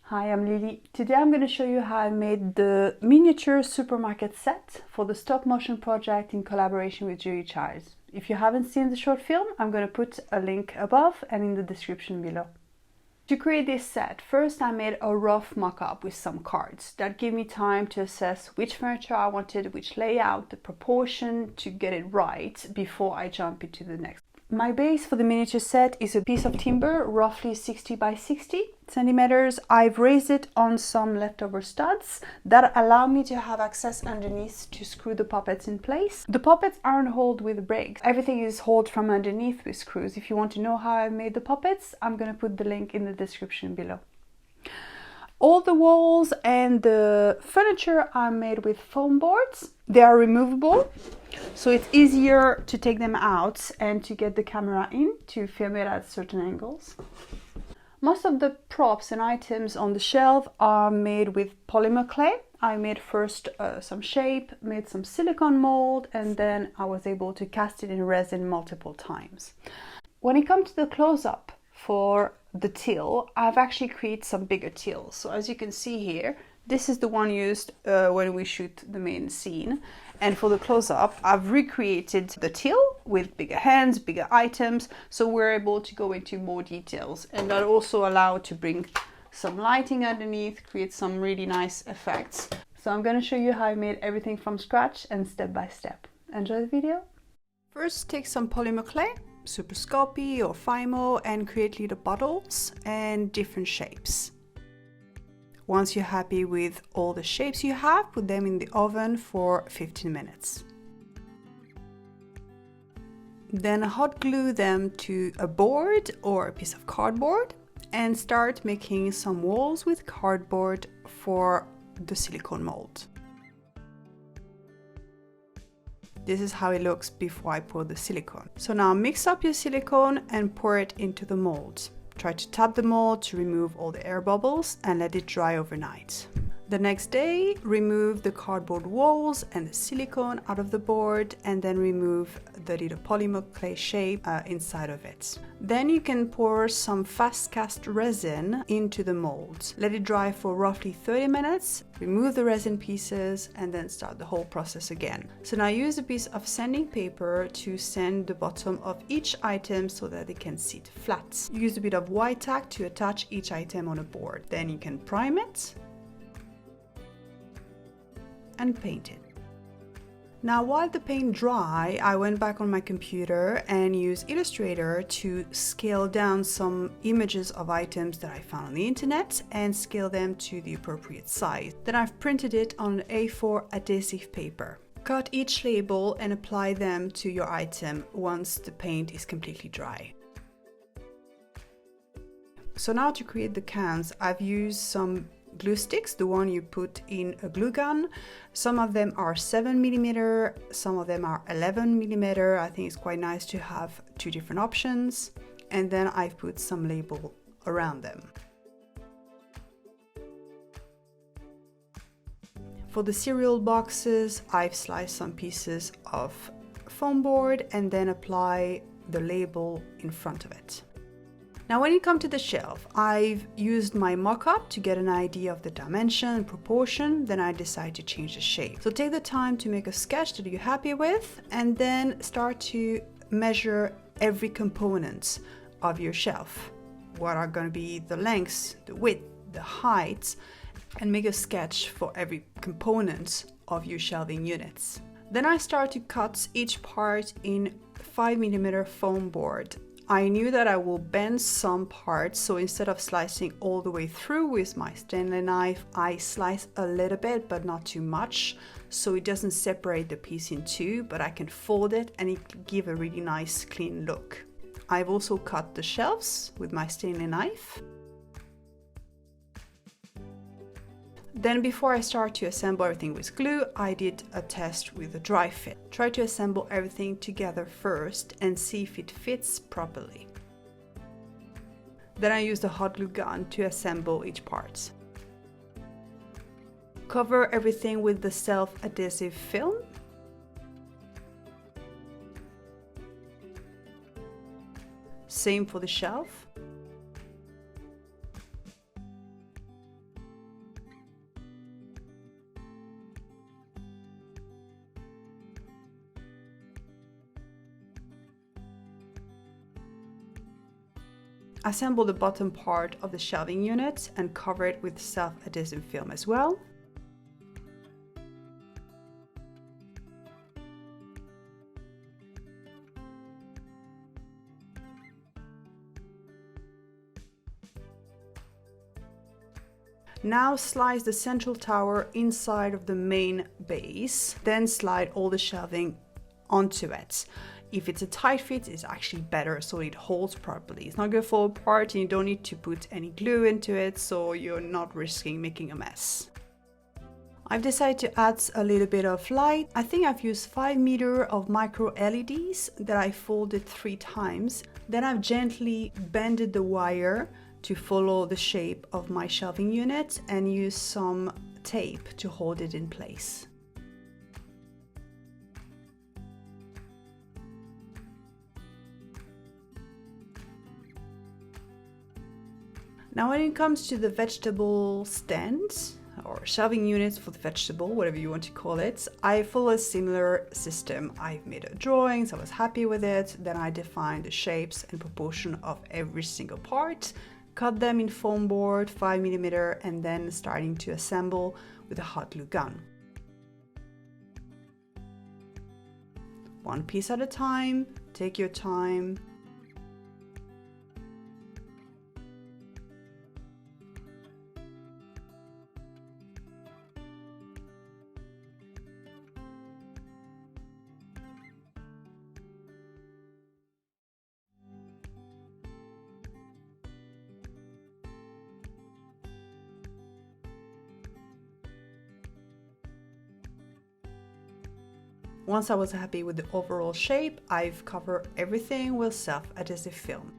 Hi, I'm Lili. Today I'm going to show you how I made the miniature supermarket set for the stop motion project in collaboration with Julie Childs. If you haven't seen the short film, I'm going to put a link above and in the description below. To create this set, first I made a rough mock-up with some cards that gave me time to assess which furniture I wanted, which layout, the proportion to get it right before I jump into the next. My base for the miniature set is a piece of timber, roughly 60 by 60 centimeters. I've raised it on some leftover studs that allow me to have access underneath to screw the puppets in place. The puppets aren't held with bricks. Everything is held from underneath with screws. If you want to know how I made the puppets, I'm going to put the link in the description below. All the walls and the furniture are made with foam boards. They are removable, so it's easier to take them out and to get the camera in to film it at certain angles. Most of the props and items on the shelf are made with polymer clay. I made first some shape, made some silicone mold, and then I was able to cast it in resin multiple times. When it comes to the close-up for the till, I've actually created some bigger tills. So as you can see here, this is the one used when we shoot the main scene. And for the close-up, I've recreated the till with bigger hands, bigger items, so we're able to go into more details. And that also allowed to bring some lighting underneath, create some really nice effects. So I'm going to show you how I made everything from scratch and step by step. Enjoy the video. First, take some polymer clay, Super Sculpey or Fimo, and create little bottles and different shapes. Once you're happy with all the shapes you have, put them in the oven for 15 minutes. Then hot glue them to a board or a piece of cardboard and start making some walls with cardboard for the silicone mold. This is how it looks before I pour the silicone. So now mix up your silicone and pour it into the mold. Try to tap the mold to remove all the air bubbles and let it dry overnight. The next day, remove the cardboard walls and the silicone out of the board and then remove the little polymer clay shape inside of it. Then you can pour some fast cast resin into the mold. Let it dry for roughly 30 minutes, remove the resin pieces and then start the whole process again. So now use a piece of sanding paper to sand the bottom of each item so that it can sit flat. Use a bit of white tack to attach each item on a board. Then you can prime it and paint it. Now while the paint dry, I went back on my computer and used Illustrator to scale down some images of items that I found on the internet and scale them to the appropriate size. Then I've printed it on A4 adhesive paper. Cut each label and apply them to your item once the paint is completely dry. So now to create the cans, I've used some glue sticks, the one you put in a glue gun. Some of them are 7mm, some of them are 11mm. I think it's quite nice to have two different options. And then I've put some label around them. For the cereal boxes, I've sliced some pieces of foam board and then apply the label in front of it. Now when you come to the shelf, I've used my mock-up to get an idea of the dimension and proportion, then I decide to change the shape. So take the time to make a sketch that you're happy with and then start to measure every component of your shelf. What are going to be the lengths, the width, the height, and make a sketch for every component of your shelving units. Then I start to cut each part in 5mm foam board. I knew that I will bend some parts, so instead of slicing all the way through with my Stanley knife, I slice a little bit, but not too much, so it doesn't separate the piece in two, but I can fold it and it give a really nice clean look. I've also cut the shelves with my Stanley knife. Then before I start to assemble everything with glue, I did a test with a dry fit. Try to assemble everything together first and see if it fits properly. Then I used a hot glue gun to assemble each part. Cover everything with the self-adhesive film. Same for the shelf. Assemble the bottom part of the shelving unit and cover it with self-adhesive film as well. Now slice the central tower inside of the main base, then slide all the shelving onto it. If it's a tight fit, it's actually better so it holds properly. It's not going to fall apart and you don't need to put any glue into it, so you're not risking making a mess. I've decided to add a little bit of light. I think I've used 5 meters of micro LEDs that I folded 3 times. Then I've gently bended the wire to follow the shape of my shelving unit and use some tape to hold it in place. Now when it comes to the vegetable stand or shelving units for the vegetable, whatever you want to call it, I follow a similar system. I've made a drawing, so I was happy with it. Then I defined the shapes and proportion of every single part, cut them in foam board 5 mm, and then starting to assemble with a hot glue gun. One piece at a time, take your time. Once I was happy with the overall shape, I've covered everything with self-adhesive film.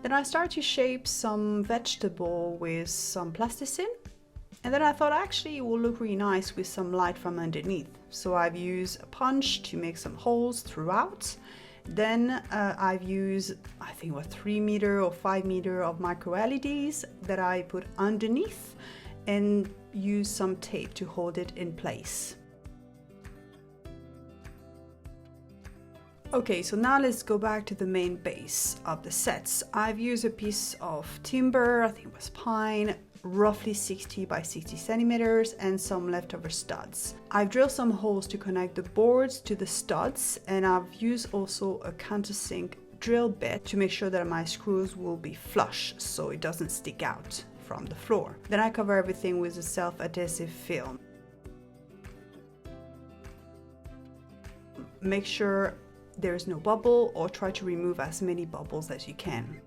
Then I started to shape some vegetable with some plasticine. And then I thought actually it will look really nice with some light from underneath. So I've used a punch to make some holes throughout. Then I've used, I think, 3 meters or 5 meters of micro LEDs that I put underneath and use some tape to hold it in place. Okay, so now let's go back to the main base of the sets. I've used a piece of timber, I think it was pine, roughly 60 by 60 centimeters, and some leftover studs. I've drilled some holes to connect the boards to the studs, and I've used also a countersink drill bit to make sure that my screws will be flush so it doesn't stick out from the floor. Then I cover everything with a self-adhesive film. Make sure there is no bubble, or try to remove as many bubbles as you can.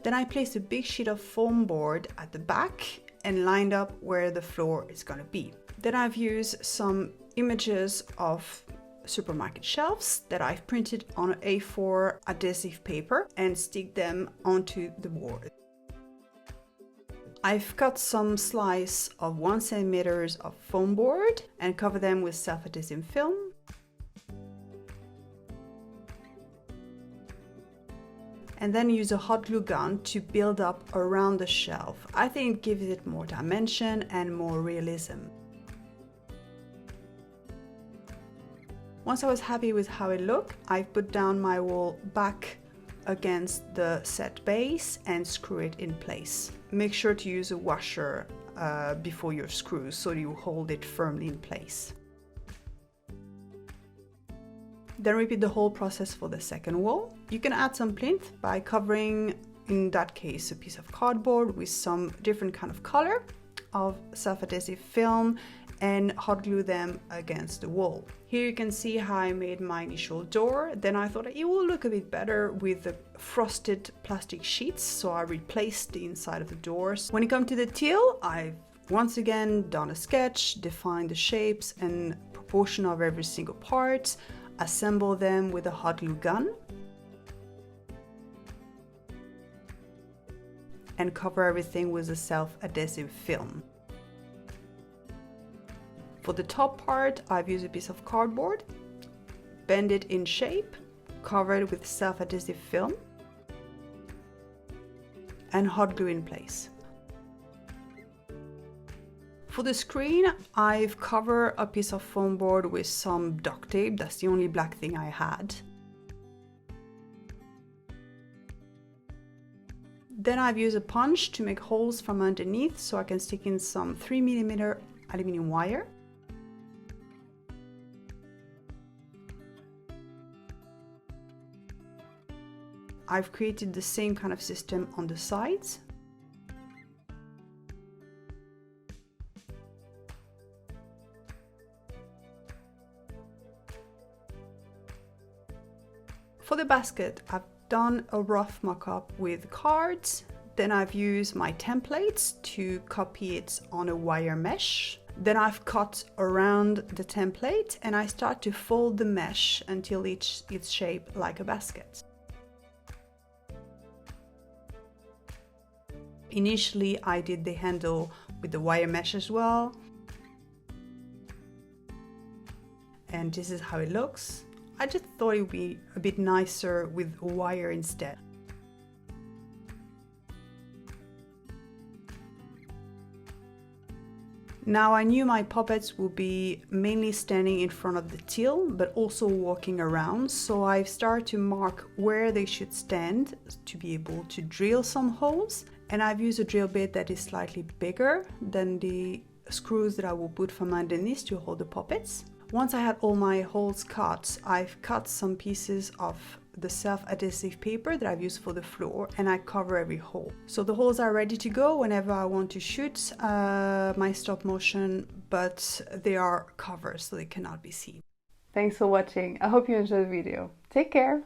Then I placed a big sheet of foam board at the back and lined up where the floor is going to be. Then I've used some images of supermarket shelves that I've printed on an A4 adhesive paper and stick them onto the board. I've cut some slice of 1 centimeter of foam board and cover them with self-adhesive film. And then use a hot glue gun to build up around the shelf. I think it gives it more dimension and more realism. Once I was happy with how it looked, I put down my wall back against the set base and screw it in place. Make sure to use a washer before your screws so you hold it firmly in place. Then repeat the whole process for the second wall. You can add some plinth by covering, in that case, a piece of cardboard with some different kind of color of self-adhesive film and hot glue them against the wall. Here you can see how I made my initial door. Then I thought it will look a bit better with the frosted plastic sheets, so I replaced the inside of the doors. When it comes to the teal, I've once again done a sketch, defined the shapes and proportion of every single part, assemble them with a hot glue gun, and cover everything with a self-adhesive film. For the top part, I've used a piece of cardboard, bend it in shape, cover it with self-adhesive film, and hot glue in place. For the screen, I've covered a piece of foam board with some duct tape. That's the only black thing I had. Then I've used a punch to make holes from underneath so I can stick in some 3mm aluminum wire. I've created the same kind of system on the sides. For the basket, I've done a rough mock-up with cards. Then I've used my templates to copy it on a wire mesh. Then I've cut around the template and I start to fold the mesh until it's shaped like a basket. Initially, I did the handle with the wire mesh as well. And this is how it looks. I just thought it would be a bit nicer with wire instead. Now I knew my puppets would be mainly standing in front of the till, but also walking around, so I've started to mark where they should stand to be able to drill some holes. And I've used a drill bit that is slightly bigger than the screws that I will put from underneath to hold the puppets. Once I had all my holes cut, I've cut some pieces of the self-adhesive paper that I've used for the floor, and I cover every hole. So the holes are ready to go whenever I want to shoot my stop motion, but they are covered so they cannot be seen. Thanks for watching. I hope you enjoyed the video. Take care.